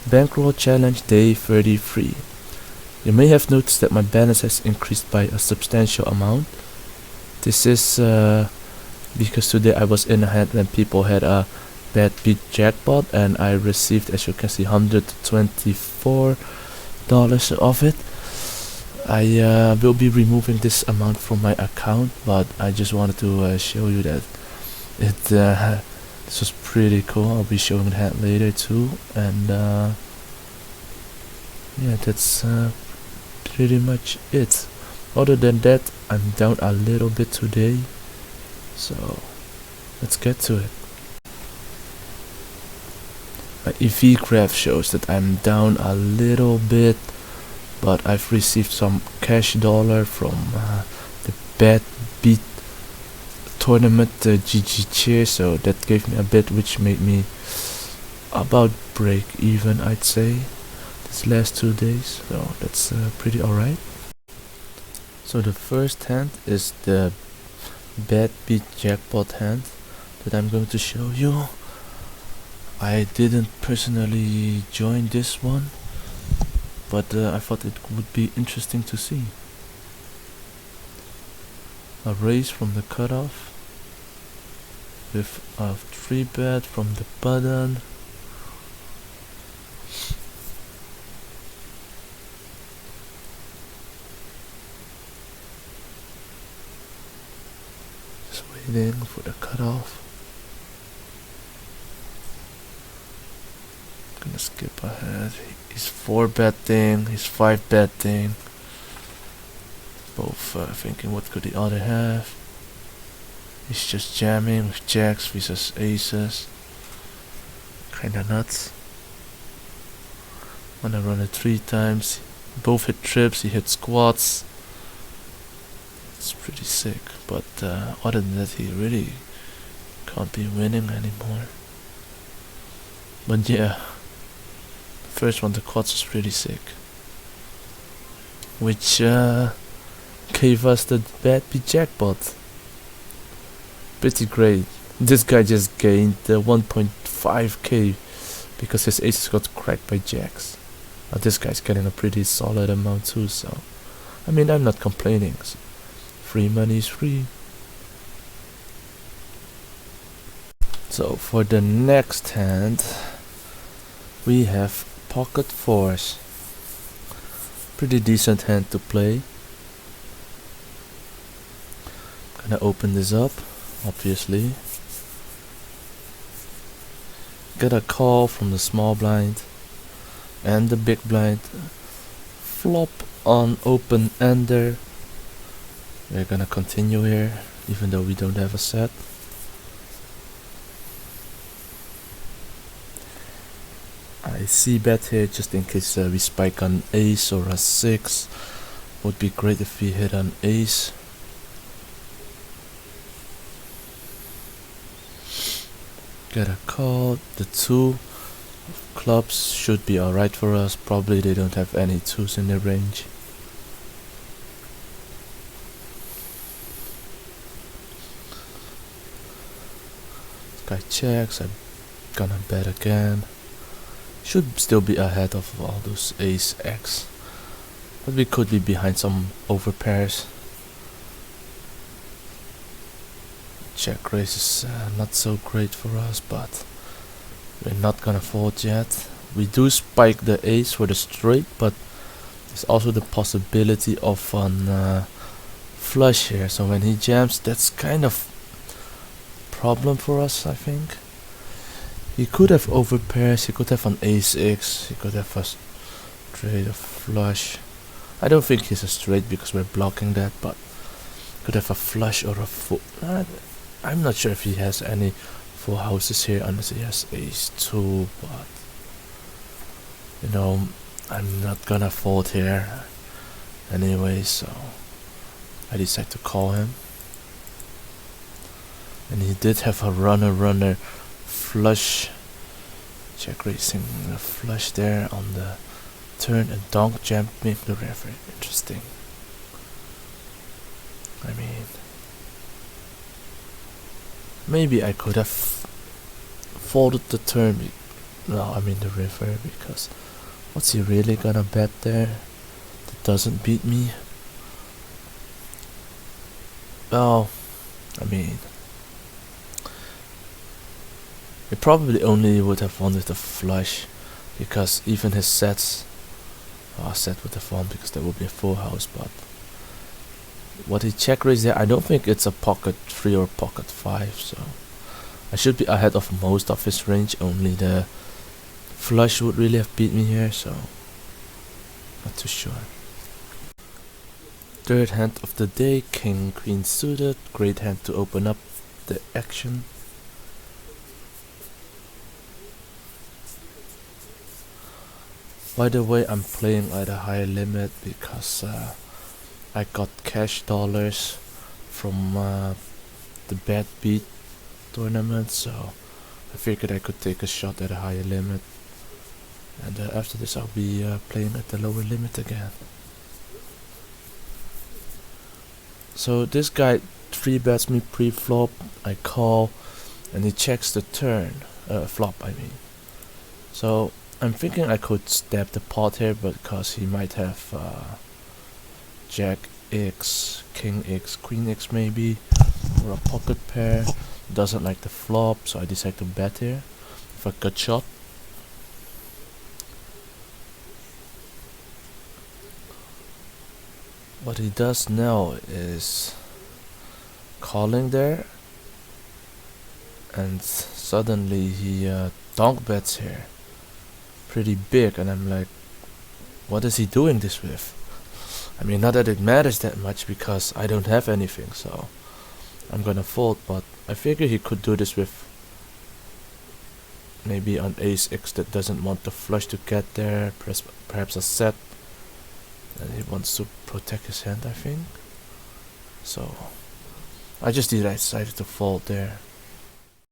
Bankroll challenge day 33. You may have noticed that my balance has increased by a substantial amount. This is because today I was in ahead when people had a Badbeatjackpot, and I received, as you can see, $124 of it. I will be removing this amount from my account, but I just wanted to show you that this was pretty cool. I'll be showing that later too, and yeah, that's pretty much it. Other than that, I'm down a little bit today, so let's get to it. My EV graph shows that I'm down a little bit, but I've received some Cashdollar from the Badbeat tournament, the GGcares, so that gave me a bit, which made me about break even, I'd say, this last 2 days, so that's pretty alright. So the first hand is the Badbeatjackpot hand that I'm going to show you. I didn't personally join this one, but I thought it would be interesting to see. A raise from the cutoff with a 3-bet from the button. Just waiting for the cutoff. Gonna skip ahead. He's 4-betting, he's 5-betting. Both thinking, what could the other have? He's just jamming with jacks versus aces. Kinda nuts. Wanna run it 3 times. Both hit trips, he hit squats. It's pretty sick, but other than that, he really can't be winning anymore. But yeah, first one, the quads, was pretty sick, which gave us the Badbeatjackpot. Pretty great. This guy just gained 1.5k because his aces got cracked by jacks. Now this guy's getting a pretty solid amount too, so I mean, I'm not complaining. Free money is free. So for the next hand, we have pocket fours. Pretty decent hand to play. Gonna open this up, obviously. Get a call from the small blind and the big blind. Flop on open ender. We're gonna continue here, even though we don't have a set. I see bet here just in case we spike an ace or a 6. Would be great if we hit an ace. Get a call. The 2 of clubs should be alright for us. Probably they don't have any 2s in their range. This guy checks. I'm gonna bet again. Should still be ahead of all those ace X, but we could be behind some overpairs. Check raise is not so great for us, but we're not gonna fold yet. We do spike the ace for the straight, but there's also the possibility of an flush here, so when he jams, that's kind of problem for us, I think. He could have overpairs, he could have an ace X, he could have a straight, a flush. I don't think he's a straight because we're blocking that, but could have a flush or a full. I'm not sure if he has any full houses here unless he has ace 2, but you know, I'm not gonna fold here anyway, so I decide to call him. And he did have a runner flush, check raising a flush there on the turn and donk jamming the river. Interesting. I mean, maybe I could have folded the turn No, I mean the river, because what's he really gonna bet there that doesn't beat me? Well, I mean, he probably only would have won with a flush, because even his sets, well, set would have won because there would be a full house, but what he check raised there, I don't think it's a pocket 3 or pocket 5, so I should be ahead of most of his range. Only the flush would really have beat me here, so not too sure. Third hand of the day, king queen suited, great hand to open up the action. By the way, I'm playing at a higher limit because I got Cashdollar from the Badbeat tournament, so I figured I could take a shot at a higher limit, and after this I'll be playing at the lower limit again. So this guy 3-bets me pre-flop, I call, and he checks the turn, flop I mean. So I'm thinking I could stab the pot here, but because he might have Jack X, King X, Queen X maybe, or a pocket pair. Doesn't like the flop, so I decide to bet here for a good shot. What he does now is calling there, and suddenly he donk bets here pretty big, and I'm like, what is he doing this with? I mean, not that it matters that much because I don't have anything, so I'm gonna fold, but I figure he could do this with maybe an ace X that doesn't want the flush to get there, perhaps a set, and he wants to protect his hand, I think. So I just decided to fold there.